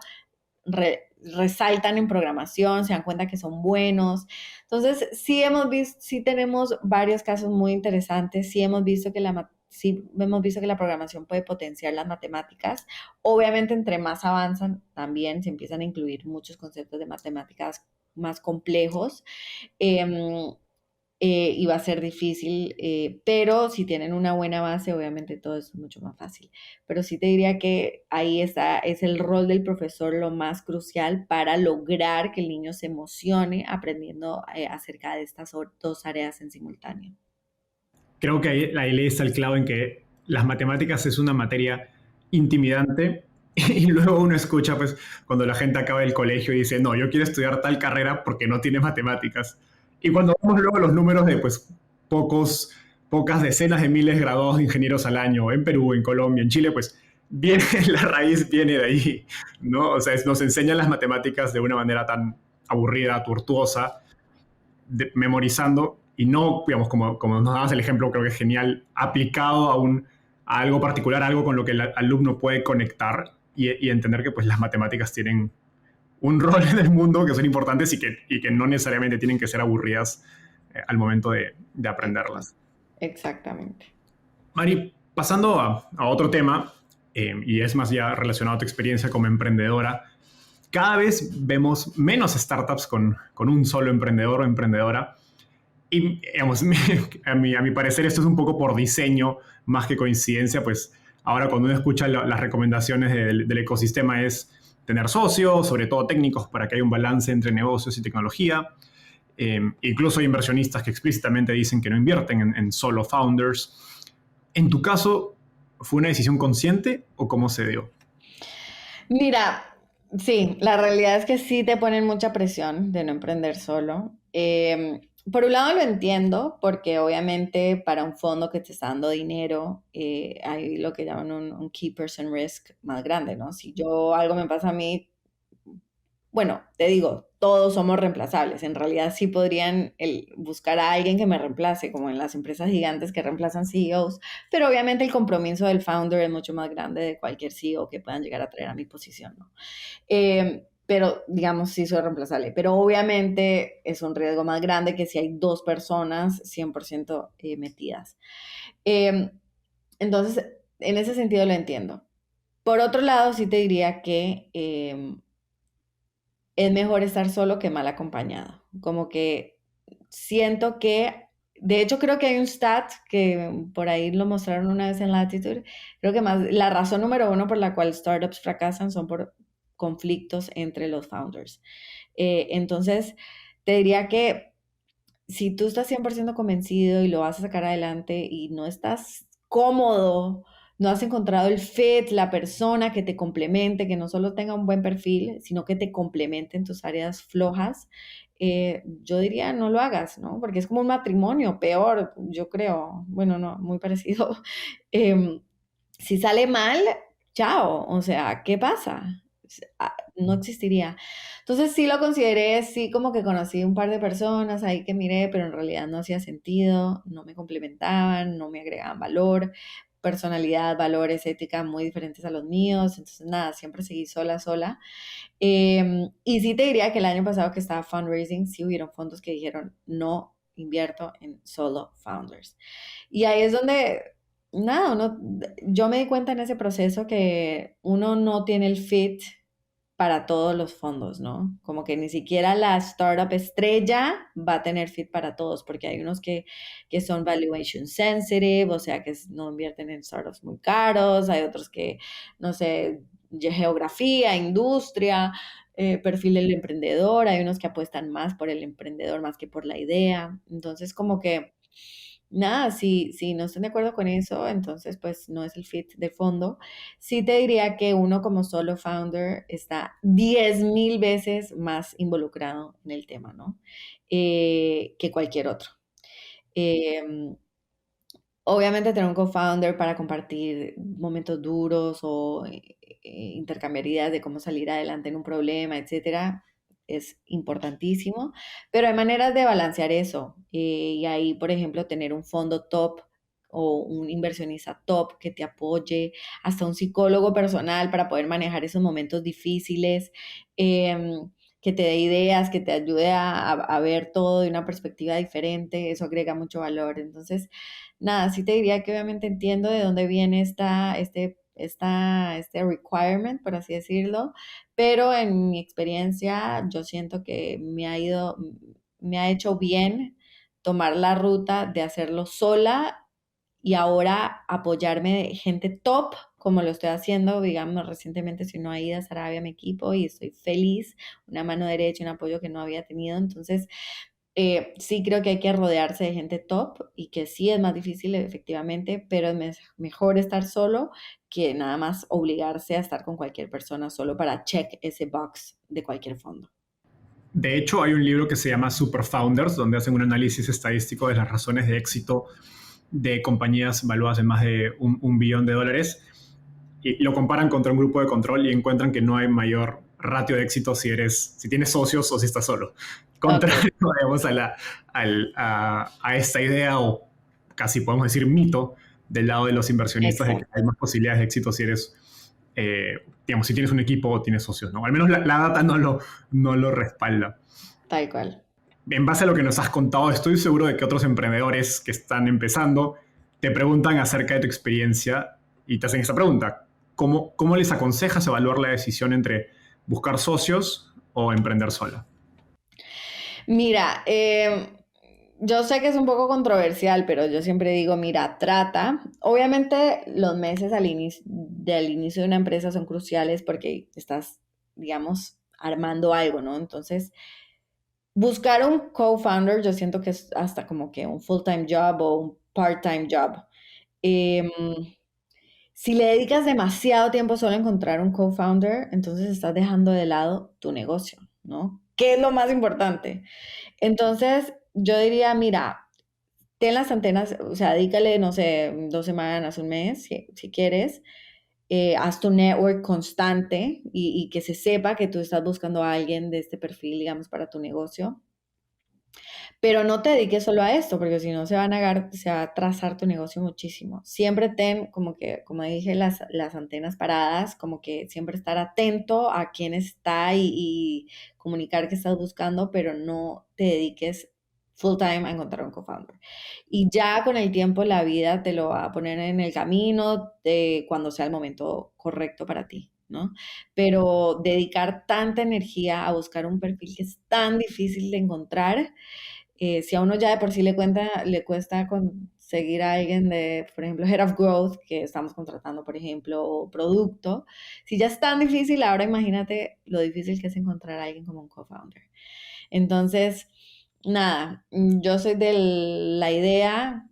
resaltan en programación, se dan cuenta que son buenos. Entonces, sí hemos visto, sí tenemos varios casos muy interesantes, sí hemos visto que la programación puede potenciar las matemáticas. Obviamente, entre más avanzan, también se empiezan a incluir muchos conceptos de matemáticas más complejos. Eh, y va a ser difícil, pero si tienen una buena base, obviamente todo es mucho más fácil. Pero sí te diría que ahí está, es el rol del profesor lo más crucial para lograr que el niño se emocione aprendiendo acerca de estas dos áreas en simultáneo. Creo que ahí está el clavo en que las matemáticas es una materia intimidante y luego uno escucha pues cuando la gente acaba el colegio y dice, no, yo quiero estudiar tal carrera porque no tiene matemáticas. Y cuando vemos luego los números de pues pocas decenas de miles de graduados de ingenieros al año en Perú, en Colombia, en Chile, pues viene, la raíz viene de ahí, ¿no? O sea, nos enseñan las matemáticas de una manera tan aburrida, tortuosa, memorizando y no, digamos, como nos dabas el ejemplo, creo que es genial, aplicado a algo particular, algo con lo que el alumno puede conectar y entender que pues las matemáticas tienen un rol en el mundo que son importantes y que no necesariamente tienen que ser aburridas al momento de aprenderlas. Exactamente. Mari, pasando a otro tema, y es más ya relacionado a tu experiencia como emprendedora, cada vez vemos menos startups con un solo emprendedor o emprendedora. Y, digamos, a mi parecer esto es un poco por diseño más que coincidencia, pues ahora cuando uno escucha las recomendaciones del ecosistema es tener socios, sobre todo técnicos, para que haya un balance entre negocios y tecnología. Incluso hay inversionistas que explícitamente dicen que no invierten en solo founders. En tu caso, ¿fue una decisión consciente o cómo se dio? Mira, sí, la realidad es que sí te ponen mucha presión de no emprender solo. Por un lado lo entiendo, porque obviamente para un fondo que te está dando dinero, hay lo que llaman un key person risk más grande, ¿no? Si algo me pasa a mí, bueno, te digo, todos somos reemplazables. En realidad sí podrían buscar a alguien que me reemplace, como en las empresas gigantes que reemplazan CEOs, pero obviamente el compromiso del founder es mucho más grande de cualquier CEO que puedan llegar a traer a mi posición, ¿no? Pero digamos, sí soy reemplazable. Pero obviamente es un riesgo más grande que si hay dos personas 100% metidas. Eh, entonces, en ese sentido lo entiendo. Por otro lado, sí te diría que es mejor estar solo que mal acompañado. Como que siento que, de hecho creo que hay un stat que por ahí lo mostraron una vez en Latitude, creo que más, la razón número uno por la cual startups fracasan son por conflictos entre los founders. Entonces, te diría que si tú estás 100% convencido y lo vas a sacar adelante y no estás cómodo, no has encontrado el fit, la persona que te complemente, que no solo tenga un buen perfil, sino que te complemente en tus áreas flojas, yo diría no lo hagas, ¿no? Porque es como un matrimonio, peor, yo creo. Bueno, no, muy parecido. Em, si sale mal, chao, o sea, ¿qué pasa? No existiría. Entonces sí lo consideré, sí como que conocí un par de personas ahí que miré, pero en realidad no hacía sentido, no me complementaban, no me agregaban valor. personalidad, valores, ética muy diferentes a los míos. Entonces, nada, siempre seguí sola. Y sí te diría que el año pasado que estaba fundraising, sí hubieron fondos que dijeron, no invierto en solo founders. Y ahí es donde, nada, yo me di cuenta en ese proceso que uno no tiene el fit para todos los fondos, ¿no? Como que ni siquiera la startup estrella va a tener fit para todos, porque hay unos que son valuation sensitive, o sea, que no invierten en startups muy caros, hay otros que, no sé, geografía, industria, perfil del emprendedor, hay unos que apuestan más por el emprendedor más que por la idea. Entonces, como que nada, si no están de acuerdo con eso, entonces pues no es el fit de fondo. Sí te diría que uno como solo founder está 10.000 veces más involucrado en el tema, ¿no? Que cualquier otro. Em, Obviamente tener un co-founder para compartir momentos duros o intercambiar ideas de cómo salir adelante en un problema, etcétera, es importantísimo, pero hay maneras de balancear eso. Y ahí, por ejemplo, tener un fondo top o un inversionista top que te apoye, hasta un psicólogo personal para poder manejar esos momentos difíciles, que te dé ideas, que te ayude a ver todo de una perspectiva diferente, eso agrega mucho valor. Entonces, nada, sí te diría que obviamente entiendo de dónde viene este requirement, por así decirlo, pero en mi experiencia yo siento que me ha hecho bien tomar la ruta de hacerlo sola y ahora apoyarme de gente top, como lo estoy haciendo, digamos, recientemente si no ha ido a Sarabia, mi equipo, y estoy feliz, una mano derecha, un apoyo que no había tenido. Entonces, sí creo que hay que rodearse de gente top y que sí es más difícil efectivamente, pero es mejor estar solo que nada más obligarse a estar con cualquier persona solo para check ese box de cualquier fondo. De hecho, hay un libro que se llama Super Founders, donde hacen un análisis estadístico de las razones de éxito de compañías valuadas en más de un billón de dólares y lo comparan contra un grupo de control y encuentran que no hay mayor ratio de éxito si tienes socios o si estás solo. Ok, Contrario, digamos, a esta idea o casi podemos decir mito del lado de los inversionistas de que hay exacto, más posibilidades de éxito si eres, digamos, si tienes un equipo o tienes socios, ¿no? Al menos la data no lo respalda. tal cual. En base a lo que nos has contado, estoy seguro de que otros emprendedores que están empezando te preguntan acerca de tu experiencia y te hacen esta pregunta. ¿Cómo les aconsejas evaluar la decisión entre buscar socios o emprender sola? Mira, yo sé que es un poco controversial, pero yo siempre digo, mira, trata. Obviamente los meses del inicio de una empresa son cruciales porque estás, digamos, armando algo, ¿no? Entonces, buscar un co-founder, yo siento que es hasta como que un full-time job o un part-time job. Em, si le dedicas demasiado tiempo solo a encontrar un co-founder, entonces estás dejando de lado tu negocio, ¿no? ¿Qué es lo más importante? Entonces, yo diría, mira, ten las antenas, o sea, dedícale, no sé, 2 semanas, un mes, si quieres. Haz tu network constante y que se sepa que tú estás buscando a alguien de este perfil, digamos, para tu negocio. Pero no te dediques solo a esto, porque si no se va a trazar tu negocio muchísimo. Siempre ten, como que, como dije, las antenas paradas, como que siempre estar atento a quién está y comunicar que estás buscando, pero no te dediques full time a encontrar un co-founder. Y ya con el tiempo la vida te lo va a poner en el camino de cuando sea el momento correcto para ti, ¿no? Pero dedicar tanta energía a buscar un perfil que es tan difícil de encontrar, si a uno ya de por sí le cuesta conseguir a alguien de, por ejemplo, Head of Growth, que estamos contratando, por ejemplo, o producto, si ya es tan difícil, ahora imagínate lo difícil que es encontrar a alguien como un co-founder. Entonces, nada, yo soy de la idea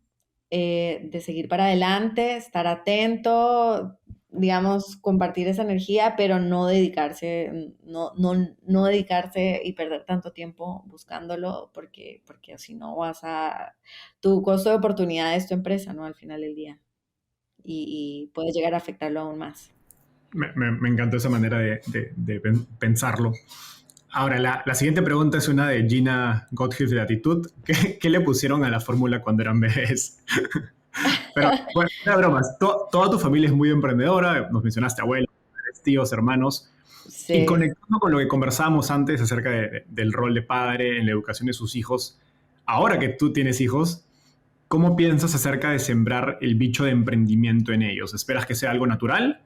de seguir para adelante, estar atento, digamos, compartir esa energía, pero no dedicarse y perder tanto tiempo buscándolo, porque si no tu costo de oportunidad es tu empresa, ¿no? Al final del día. Y puedes llegar a afectarlo aún más. Me encantó esa manera de pensarlo. Ahora, la siguiente pregunta es una de Gina Gottlieb de Attitude. ¿Qué le pusieron a la fórmula cuando eran bebés? Pero, bueno, era bromas. Toda tu familia es muy emprendedora. Nos mencionaste abuelos, tíos, hermanos. Y Sí. conectando con lo que conversábamos antes acerca del rol de padre en la educación de sus hijos, ahora que tú tienes hijos, ¿cómo piensas acerca de sembrar el bicho de emprendimiento en ellos? ¿Esperas que sea algo natural?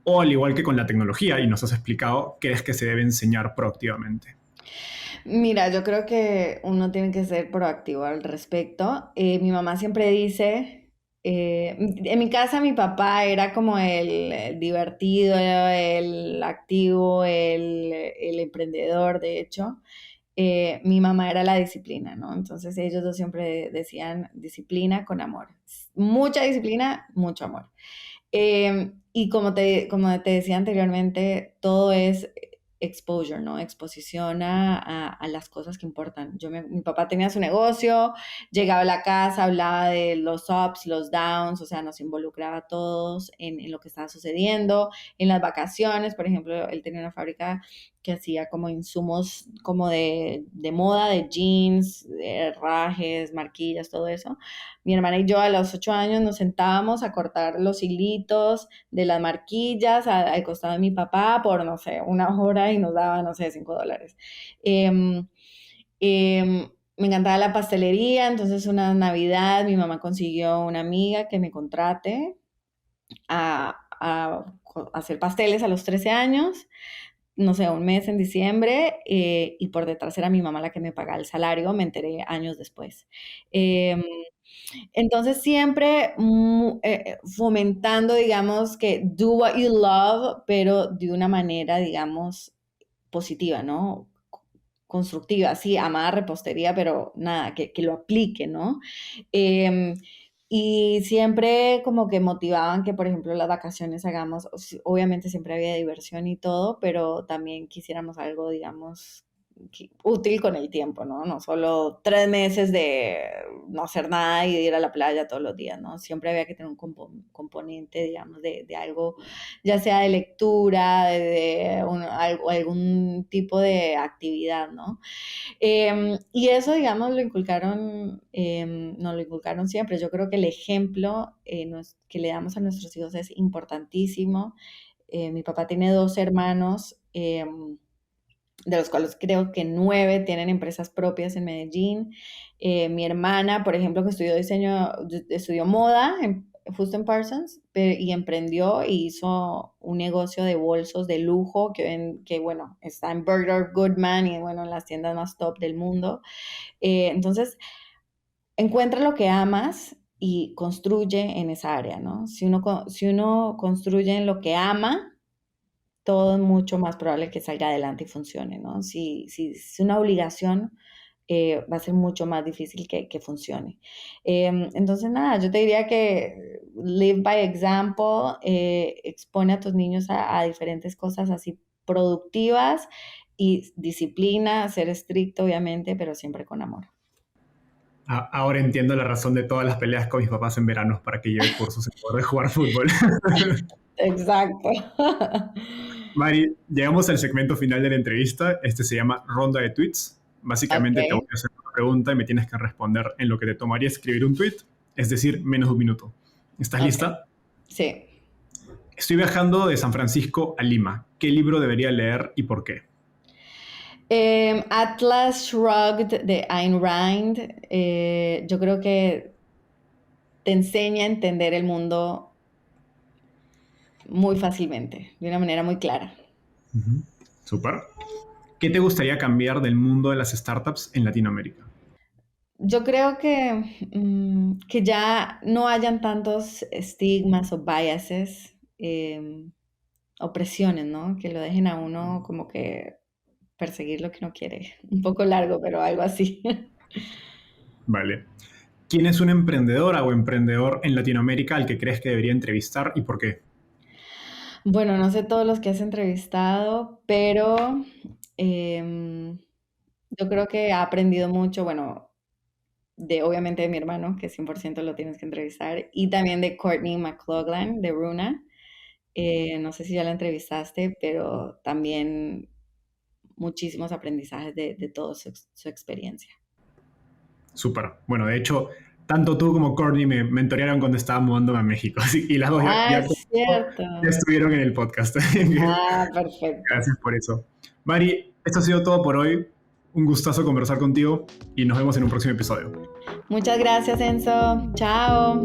¿O al igual que con la tecnología, y nos has explicado, crees que se debe enseñar proactivamente? Mira, yo creo que uno tiene que ser proactivo al respecto. Mi mamá siempre dice, en mi casa mi papá era como el divertido, el activo, el emprendedor, de hecho. Mi mamá era la disciplina, ¿no? Entonces ellos dos siempre decían disciplina con amor. Mucha disciplina, mucho amor. Y como te decía anteriormente, todo es exposure, ¿no? Exposición a las cosas que importan. Mi papá tenía su negocio, llegaba a la casa, hablaba de los ups, los downs, o sea, nos involucraba a todos en lo que estaba sucediendo. En las vacaciones, por ejemplo, él tenía una fábrica que hacía como insumos como de moda, de jeans, de herrajes, marquillas, todo eso. Mi hermana y yo a los 8 años nos sentábamos a cortar los hilitos de las marquillas al costado de mi papá por, no sé, una hora y nos daba, no sé, $5. Em, Me encantaba la pastelería, entonces una Navidad mi mamá consiguió una amiga que me contrate a hacer pasteles a los 13 años, no sé, un mes en diciembre, y por detrás era mi mamá la que me pagaba el salario, me enteré años después. Eh, entonces siempre fomentando, digamos, que do what you love, pero de una manera, digamos, positiva, ¿no? Constructiva, sí, amada repostería, pero nada, que lo aplique, ¿no? Eh, y siempre como que motivaban que, por ejemplo, las vacaciones hagamos, obviamente siempre había diversión y todo, pero también quisiéramos algo, digamos, útil con el tiempo, ¿no? No solo 3 meses de no hacer nada y de ir a la playa todos los días, ¿no? Siempre había que tener un componente, digamos, de algo, ya sea de lectura, algún tipo de actividad, ¿no? Y eso, digamos, nos lo inculcaron siempre. Yo creo que el ejemplo que le damos a nuestros hijos es importantísimo. Mi papá tiene dos hermanos, de los cuales creo que 9 tienen empresas propias en Medellín. Mi hermana, por ejemplo, que estudió moda justo en Parsons, y emprendió y hizo un negocio de bolsos de lujo que bueno, está en Bergdorf Goodman y bueno, en las tiendas más top del mundo. Entonces, encuentra lo que amas y construye en esa área, ¿no? Si uno construye en lo que ama, todo es mucho más probable que salga adelante y funcione, ¿no? Si es una obligación, va a ser mucho más difícil que funcione. Entonces, nada, yo te diría que live by example, expone a tus niños a diferentes cosas así productivas y disciplina, ser estricto, obviamente, pero siempre con amor. Ahora entiendo la razón de todas las peleas con mis papás en verano para que lleve cursos en poder jugar fútbol. Exacto. Mari, llegamos al segmento final de la entrevista. Este se llama Ronda de Tweets. Ok, Básicamente te voy a hacer una pregunta y me tienes que responder en lo que te tomaría escribir un tweet, es decir, menos de un minuto. ¿Estás ok, lista? sí. Estoy viajando de San Francisco a Lima. ¿Qué libro debería leer y por qué? Atlas Shrugged de Ayn Rand, yo creo que te enseña a entender el mundo muy fácilmente, de una manera muy clara. Ujú. Súper. ¿Qué te gustaría cambiar del mundo de las startups en Latinoamérica? Yo creo que ya no hayan tantos estigmas o biases, opresiones, ¿no? Que lo dejen a uno como que perseguir lo que no quiere. Un poco largo, pero algo así. Vale. ¿Quién es una emprendedora o emprendedor en Latinoamérica al que crees que debería entrevistar y por qué? Bueno, no sé todos los que has entrevistado, pero em, yo creo que ha aprendido mucho, bueno, obviamente de mi hermano, que 100% lo tienes que entrevistar, y también de Courtney McLaughlin, de Runa. No sé si ya la entrevistaste, pero también muchísimos aprendizajes de toda su experiencia. Súper. Bueno, de hecho, tanto tú como Courtney me mentorearon cuando estaba mudándome a México. Y las dos Ah, es cierto. ya estuvieron en el podcast. Ah, perfecto. Gracias por eso. Mari, esto ha sido todo por hoy. Un gustazo conversar contigo y nos vemos en un próximo episodio. Muchas gracias, Enzo. Chao.